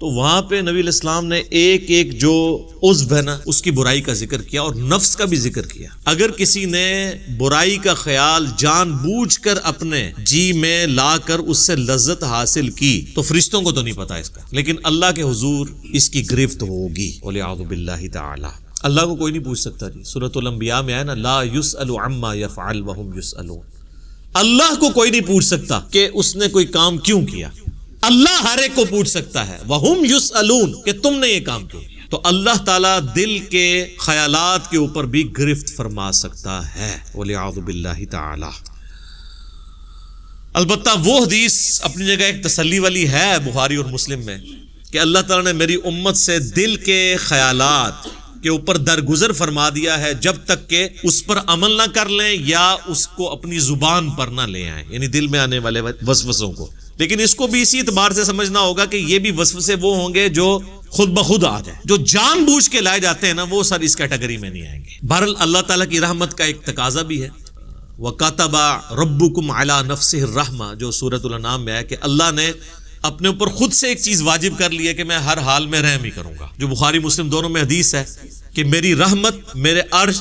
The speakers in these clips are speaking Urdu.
تو وہاں پہ نبی علیہ السلام نے ایک ایک جو عضو ہے نا اس کی برائی کا ذکر کیا اور نفس کا بھی ذکر کیا. اگر کسی نے برائی کا خیال جان بوجھ کر اپنے جی میں لا کر اس سے لذت حاصل کی تو فرشتوں کو تو نہیں پتا اس کا، لیکن اللہ کے حضور اس کی گرفت ہوگی. وَلِعَوْذُ بِاللَّهِ تَعَالَى. اللہ کو کوئی نہیں پوچھ سکتا جی. سورۃ الانبیاء میں ہے نا لا یسأل عما یفعل وهم یسألون. اللہ کو کوئی نہیں پوچھ سکتا کہ اس نے کوئی کام کیوں کیا. اللہ ہر ایک کو پوچھ سکتا ہے وَهُمْ يُسْأَلُونَ کہ تم نے یہ کام کیا. تو اللہ تعالیٰ دل کے خیالات کے اوپر بھی گرفت فرما سکتا ہے. وَلِعَوْذُ بِاللَّهِ تَعَالَى. البتہ وہ حدیث اپنی جگہ ایک تسلی والی ہے بخاری اور مسلم میں کہ اللہ تعالیٰ نے میری امت سے دل کے خیالات کے اوپر درگزر فرما دیا ہے جب تک کہ اس پر عمل نہ کر لیں یا اس کو اپنی زبان پر نہ لے آئیں، یعنی دل میں آنے والے وسوسوں کو. لیکن اس کو بھی اسی اعتبار سے سمجھنا ہوگا کہ یہ بھی وسوسے وہ ہوں گے جو خود بخود آ جائیں. جو جان بوجھ کے لائے جاتے ہیں نا وہ سر اس کیٹیگری میں نہیں آئیں گے. بہرحال اللہ تعالیٰ کی رحمت کا ایک تقاضا بھی ہے. وَكَتَبَ رَبُّكُمْ عَلَى نَفْسِهِ الرَّحْمَةَ جو سورۃ الانعام میں ہے کہ اللہ نے اپنے اوپر خود سے ایک چیز واجب کر لی ہے کہ میں ہر حال میں رحم ہی کروں گا. جو بخاری مسلم دونوں میں حدیث ہے کہ میری رحمت میرے عرش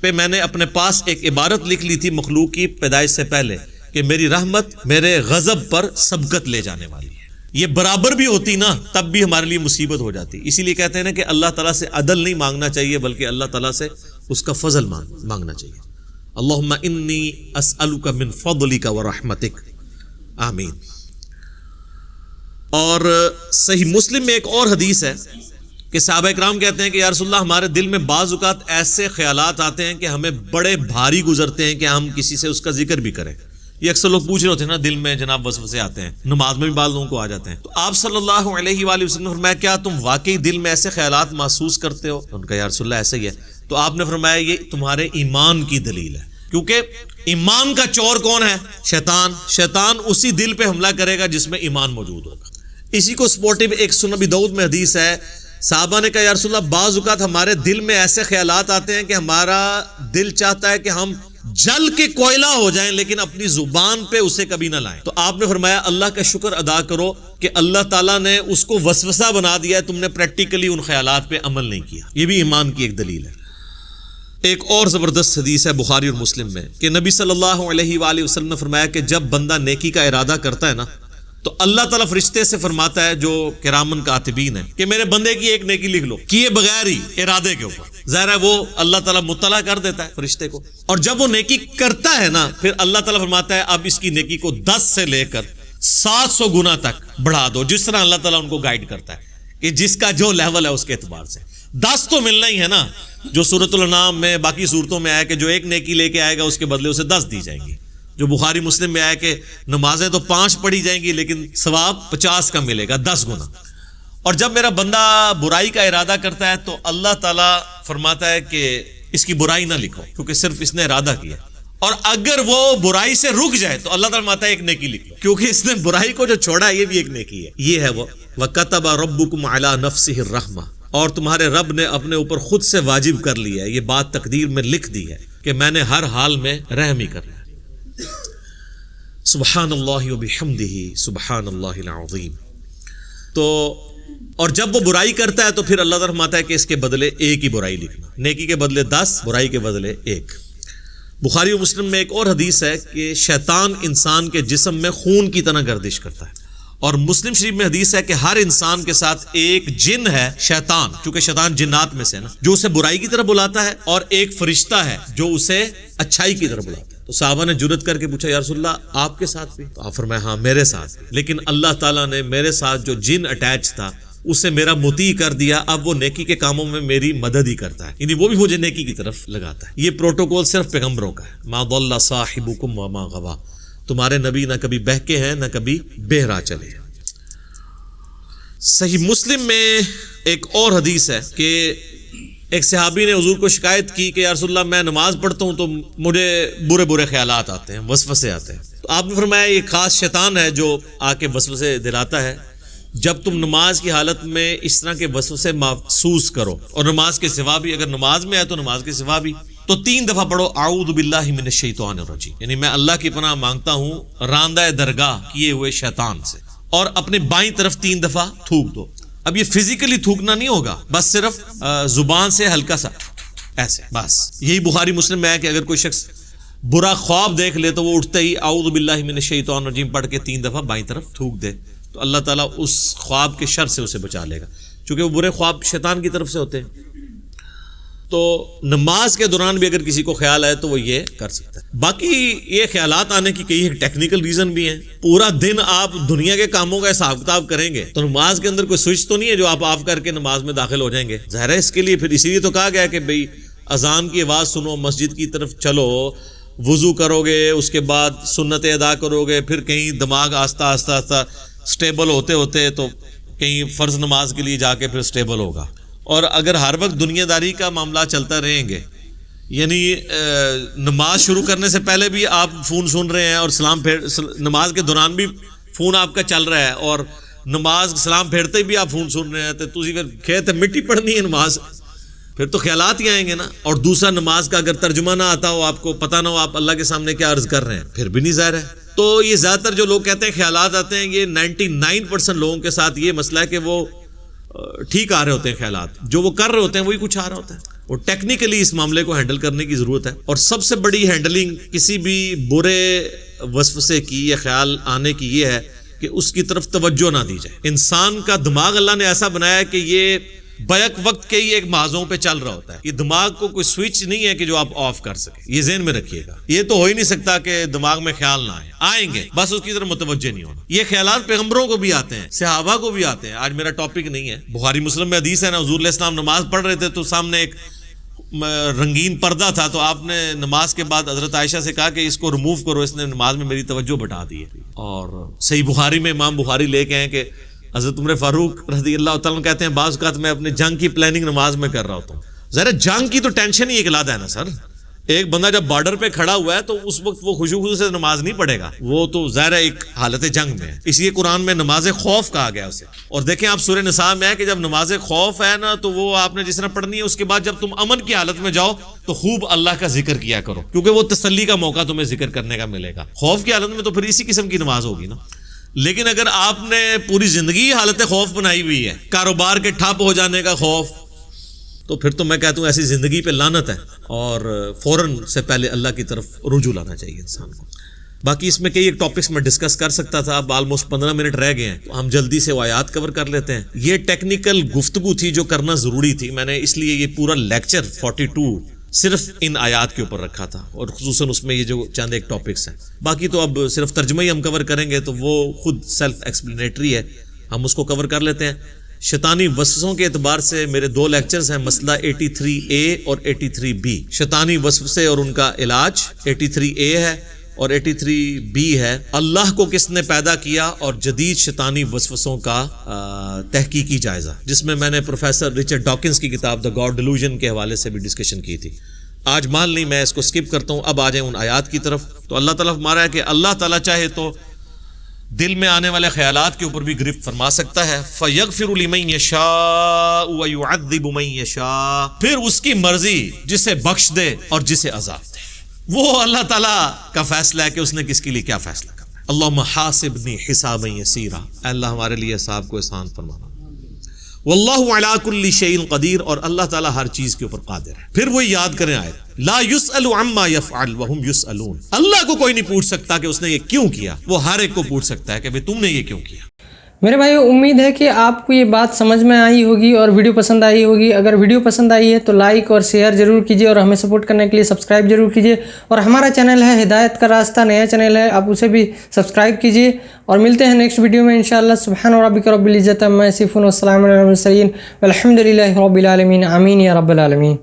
پہ میں نے اپنے پاس ایک عبارت لکھ لی تھی مخلوق کی پیدائش سے پہلے کہ میری رحمت میرے غضب پر سبقت لے جانے والی ہے. یہ برابر بھی ہوتی نا تب بھی ہمارے لیے مصیبت ہو جاتی. اسی لیے کہتے ہیں نا کہ اللہ تعالیٰ سے عدل نہیں مانگنا چاہیے بلکہ اللہ تعالیٰ سے اس کا فضل مانگنا چاہیے. اللہم انی اسألک من فضلک ورحمتک. آمین. اور صحیح مسلم میں ایک اور حدیث ہے کہ صحابہ اکرام کہتے ہیں کہ یا رسول اللہ ہمارے دل میں بعض اوقات ایسے خیالات آتے ہیں کہ ہمیں بڑے بھاری گزرتے ہیں کہ ہم کسی سے اس کا ذکر بھی کریں. یہ اکثر لوگ پوچھ رہے ہوتے ہیں نا دل میں جناب وسوسے آتے ہیں، نماز میں بھی بعض لوگوں کو آ جاتے ہیں. تو آپ صلی اللہ علیہ وآلہ وسلم نے فرمایا کیا تم واقعی دل میں ایسے خیالات محسوس کرتے ہو؟ ان کا یا رسول اللہ ایسا ہی ہے. تو آپ نے فرمایا یہ تمہارے ایمان کی دلیل ہے، کیونکہ ایمان کا چور کون ہے؟ شیطان. شیطان اسی دل پہ حملہ کرے گا جس میں ایمان موجود ہوگا. اسی کو سپورٹیو ایک سنن ابی داؤد میں حدیث ہے، صحابہ نے کہا یا رسول اللہ بعض اوقات ہمارے دل میں ایسے خیالات آتے ہیں کہ ہمارا دل چاہتا ہے کہ ہم جل کے کوئلہ ہو جائیں لیکن اپنی زبان پہ اسے کبھی نہ لائیں. تو آپ نے فرمایا اللہ کا شکر ادا کرو کہ اللہ تعالیٰ نے اس کو وسوسہ بنا دیا ہے، تم نے پریکٹیکلی ان خیالات پہ عمل نہیں کیا. یہ بھی ایمان کی ایک دلیل ہے. ایک اور زبردست حدیث ہے بخاری اور مسلم میں کہ نبی صلی اللہ علیہ وآلہ وسلم نے فرمایا کہ جب بندہ نیکی کا ارادہ کرتا ہے نا تو اللہ تعالیٰ فرشتے سے فرماتا ہے جو کرامن کاتبین ہے کہ میرے بندے کی ایک نیکی لکھ لو، کیے بغیر ہی ارادے کے اوپر. ظاہر ہے وہ اللہ تعالیٰ مطلع کر دیتا ہے فرشتے کو، اور جب وہ نیکی کرتا ہے نا پھر اللہ تعالیٰ فرماتا ہے اب اس کی نیکی کو 10 سے لے کر 700 گنا تک بڑھا دو، جس طرح اللہ تعالیٰ ان کو گائیڈ کرتا ہے کہ جس کا جو لیول ہے اس کے اعتبار سے. 10 تو ملنا ہی ہے نا، جو سورۃ الانعام میں باقی صورتوں میں آیا کہ جو ایک نیکی لے کے آئے گا اس کے بدلے اسے 10 دی جائیں گی. جو بخاری مسلم میں آیا کہ نمازیں تو 5 پڑھی جائیں گی لیکن ثواب 50 کا ملے گا، 10 گنا. اور جب میرا بندہ برائی کا ارادہ کرتا ہے تو اللہ تعالیٰ فرماتا ہے کہ اس کی برائی نہ لکھو کیونکہ صرف اس نے ارادہ کیا، اور اگر وہ برائی سے رک جائے تو اللہ تعالیٰ فرماتا ہے ایک نیکی لکھ لو کیونکہ اس نے برائی کو جو چھوڑا ہے یہ بھی ایک نیکی ہے. یہ ہے وہ وَكَتَبَ رَبُّكُمْ عَلَى نَفْسِهِ الرَّحْمَةَ، اور تمہارے رب نے اپنے اوپر خود سے واجب کر لیا ہے، یہ بات تقدیر میں لکھ دی ہے کہ میں نے ہر حال میں رحم ہی کرنا ہے. سبحان اللہ وبحمدہ سبحان اللہ العظیم. تو اور جب وہ برائی کرتا ہے تو پھر اللہ تعالیٰ فرماتا ہے کہ اس کے بدلے ایک ہی برائی لکھنا، نیکی کے بدلے 10، برائی کے بدلے 1. بخاری و مسلم میں ایک اور حدیث ہے کہ شیطان انسان کے جسم میں خون کی طرح گردش کرتا ہے، اور مسلم شریف میں حدیث ہے کہ ہر انسان کے ساتھ ایک جن ہے شیطان، کیونکہ شیطان جنات میں سے ہے نا، جو اسے برائی کی طرف بلاتا ہے، اور ایک فرشتہ ہے جو اسے اچھائی کی طرف بلاتا ہے. تو صحابہ نے جرأت کر کے پوچھا یا رسول اللہ آپ کے ساتھ بھی؟ تو آپ فرمایا ہاں میرے ساتھ بھی، لیکن اللہ تعالیٰ نے میرے ساتھ جو جن اٹیچ تھا اسے میرا مطیع کر دیا، اب وہ نیکی کے کاموں میں میری مدد ہی کرتا ہے، یعنی وہ بھی مجھے نیکی کی طرف لگاتا ہے. یہ پروٹوکول صرف پیغمبروں کا ہے. ما ضل صاحبکم وما غوا، تمہارے نبی نہ کبھی بہکے ہیں نہ کبھی بہرا چلے ہیں. صحیح مسلم میں ایک اور حدیث ہے کہ ایک صحابی نے حضور کو شکایت کی کہ یا رسول اللہ میں نماز پڑھتا ہوں تو مجھے برے برے خیالات آتے ہیں، وسوسے آتے ہیں. تو آپ نے فرمایا یہ خاص شیطان ہے جو آ کے وسوسے دلاتا ہے. جب تم نماز کی حالت میں اس طرح کے وسوسے محسوس کرو، اور نماز کے سوا بھی، اگر نماز میں ہے تو نماز کے سوا بھی، تو 3 دفعہ پڑھو اعوذ باللہ من الشیطان الرجیم، یعنی میں اللہ کی پناہ مانگتا ہوں راندہ درگاہ کیے ہوئے شیطان سے، اور اپنے بائیں طرف 3 دفعہ تھوک دو. اب یہ فزیکلی تھوکنا نہیں ہوگا، بس صرف زبان سے ہلکا سا ایسے، بس یہی بخاری مسلم میں ہے کہ اگر کوئی شخص برا خواب دیکھ لے تو وہ اٹھتے ہی اعوذ باللہ من الشیطان الرجیم پڑھ کے 3 دفعہ بائیں طرف تھوک دے تو اللہ تعالیٰ اس خواب کے شر سے اسے بچا لے گا، چونکہ وہ برے خواب شیطان کی طرف سے ہوتے ہیں۔ تو نماز کے دوران بھی اگر کسی کو خیال آئے تو وہ یہ کر سکتا ہے۔ باقی یہ خیالات آنے کی کئی ٹیکنیکل ریزن بھی ہیں۔ پورا دن آپ دنیا کے کاموں کا حساب کتاب کریں گے تو نماز کے اندر کوئی سوئچ تو نہیں ہے جو آپ آف کر کے نماز میں داخل ہو جائیں گے، ظاہر ہے اس کے لیے پھر اسی لیے تو کہا گیا کہ بھئی اذان کی آواز سنو، مسجد کی طرف چلو، وضو کرو گے، اس کے بعد سنتیں ادا کرو گے، پھر کہیں دماغ آہستہ آہستہ آہستہ سٹیبل ہوتے ہوتے تو کہیں فرض نماز کے لیے جا کے پھر سٹیبل ہوگا۔ اور اگر ہر وقت دنیا داری کا معاملہ چلتا رہیں گے، یعنی نماز شروع کرنے سے پہلے بھی آپ فون سن رہے ہیں اور نماز کے دوران بھی فون آپ کا چل رہا ہے اور نماز سلام پھیرتے ہی بھی آپ فون سن رہے ہیں تو تسی پھر کہتے مٹی پڑھنی ہے نماز، پھر تو خیالات ہی آئیں گے نا۔ اور دوسرا نماز کا اگر ترجمہ نہ آتا ہو، آپ کو پتہ نہ ہو آپ اللہ کے سامنے کیا عرض کر رہے ہیں، پھر بھی نہیں ظاہر ہے۔ تو یہ زیادہ تر جو لوگ کہتے ہیں خیالات آتے ہیں، یہ 99% لوگوں کے ساتھ یہ مسئلہ ہے کہ وہ ٹھیک آ رہے ہوتے ہیں خیالات، جو وہ کر رہے ہوتے ہیں وہی کچھ آ رہا ہوتا ہے۔ اور ٹیکنیکلی اس معاملے کو ہینڈل کرنے کی ضرورت ہے، اور سب سے بڑی ہینڈلنگ کسی بھی برے وسوسے کی یا خیال آنے کی یہ ہے کہ اس کی طرف توجہ نہ دی جائے۔ انسان کا دماغ اللہ نے ایسا بنایا ہے کہ یہ بیک وقت کے ہی ایک محاذوں پہ چل رہا ہوتا ہے، یہ دماغ کو کوئی سوئچ نہیں ہے کہ جو آپ آف کر سکیں، یہ ذہن میں رکھیے گا۔ یہ تو ہو ہی نہیں سکتا کہ دماغ میں خیال نہ آئیں گے، بس اس کی طرف متوجہ نہیں ہونا۔ یہ خیالات پیغمبروں کو بھی آتے ہیں، صحابہ کو بھی آتے ہیں، آج میرا ٹاپک نہیں ہے۔ بخاری مسلم میں حدیث ہے نا، حضور علیہ السلام نماز پڑھ رہے تھے تو سامنے ایک رنگین پردہ تھا، تو آپ نے نماز کے بعد حضرت عائشہ سے کہا کہ اس کو ریموو کرو، اس نے نماز میں میری توجہ بٹا دی ہے۔ اور صحیح بخاری میں امام بخاری لے کے ہیں کہ حضرت عمر فاروق رضی اللہ تعالیٰ عنہ کہتے ہیں بعض اوقات میں اپنے جنگ کی پلاننگ نماز میں کر رہا ہوتا ہوں۔ ذرا جنگ کی تو ٹینشن ہی ایک علیحدہ ہے نا سر، ایک بندہ جب بارڈر پہ کھڑا ہوا ہے تو اس وقت وہ خشوع سے نماز نہیں پڑھے گا، وہ تو ظاہر ایک حالت جنگ میں ہے، اس لیے قرآن میں نماز خوف کہا گیا اسے۔ اور دیکھیں آپ سورہ نساء میں ہے کہ جب نماز خوف ہے نا تو وہ آپ نے جس طرح پڑھنی ہے، اس کے بعد جب تم امن کی حالت میں جاؤ تو خوب اللہ کا ذکر کیا کرو، کیونکہ وہ تسلی کا موقع تمہیں ذکر کرنے کا ملے گا۔ خوف کی حالت میں تو پھر اسی قسم کی نماز ہوگی نا۔ لیکن اگر آپ نے پوری زندگی حالت خوف بنائی ہوئی ہے، کاروبار کے ٹھپ ہو جانے کا خوف، تو پھر تو میں کہتا ہوں ایسی زندگی پہ لعنت ہے، اور فوراً سے پہلے اللہ کی طرف رجوع لانا چاہیے انسان کو۔ باقی اس میں کئی ایک ٹاپکس میں ڈسکس کر سکتا تھا، اب آلموسٹ 15 منٹ رہ گئے ہیں تو ہم جلدی سے وہ آیات کور کر لیتے ہیں۔ یہ ٹیکنیکل گفتگو تھی جو کرنا ضروری تھی، میں نے اس لیے یہ پورا لیکچر 42 صرف ان آیات کے اوپر رکھا تھا، اور خصوصاً اس میں یہ جو چند ایک ٹاپکس ہیں، باقی تو اب صرف ترجمہ ہی ہم کور کریں گے تو وہ خود سیلف ایکسپلینیٹری ہے، ہم اس کو کور کر لیتے ہیں۔ شیطانی وسوسوں کے اعتبار سے میرے 2 لیکچرز ہیں، مسئلہ 83A اور 83B، شیطانی وسوسے اور ان کا علاج 83A ہے، اور 83B ہے اللہ کو کس نے پیدا کیا اور جدید شیطانی وسوسوں کا تحقیقی جائزہ، جس میں میں نے پروفیسر رچرڈ ڈاکنز کی کتاب دا گاڈ ڈیلوژن کے حوالے سے بھی ڈسکشن کی تھی۔ آج مال نہیں، میں اس کو سکپ کرتا ہوں، اب آ جائیں ان آیات کی طرف۔ تو اللہ تعالیٰ ہمارا ہے کہ اللہ تعالیٰ چاہے تو دل میں آنے والے خیالات کے اوپر بھی گرفت فرما سکتا ہے، فَيَغْفِرُ لِمَن يَشَاءُ وَيُعَذِّبُ مَن يَشَاءُ، پھر اس کی مرضی جسے بخش دے اور جسے عذاب دے۔ وہ اللہ تعالیٰ کا فیصلہ ہے کہ اس نے کس کے لیے کیا فیصلہ کرنا ہے۔ اللہم حاسبنی حسابا یسیرا، اللہ ہمارے لیے حساب کو آسان فرمانا۔ واللہ علی کل شیء قدیر، اور اللہ تعالیٰ ہر چیز کے اوپر قادر ہے۔ پھر وہ یاد کریں آیت، لا یسأل عما یفعل وہم یسألون، اللہ کو کوئی نہیں پوچھ سکتا کہ اس نے یہ کیوں کیا، وہ ہر ایک کو پوچھ سکتا ہے کہ بھئی تم نے یہ کیوں کیا۔ میرے بھائیو، امید ہے کہ آپ کو یہ بات سمجھ میں آئی ہوگی اور ویڈیو پسند آئی ہوگی۔ اگر ویڈیو پسند آئی ہے تو لائک اور شیئر ضرور کیجیے، اور ہمیں سپورٹ کرنے کے لیے سبسکرائب ضرور کیجیے۔ اور ہمارا چینل ہے ہدایت کا راستہ، نیا چینل ہے، آپ اسے بھی سبسکرائب کیجیے، اور ملتے ہیں نیکسٹ ویڈیو میں انشاءاللہ۔ سبحان ربک رب العزت عما یصفون والسلام علی المرسلین والحمد للہ رب العالمین، آمین یا رب العالمین۔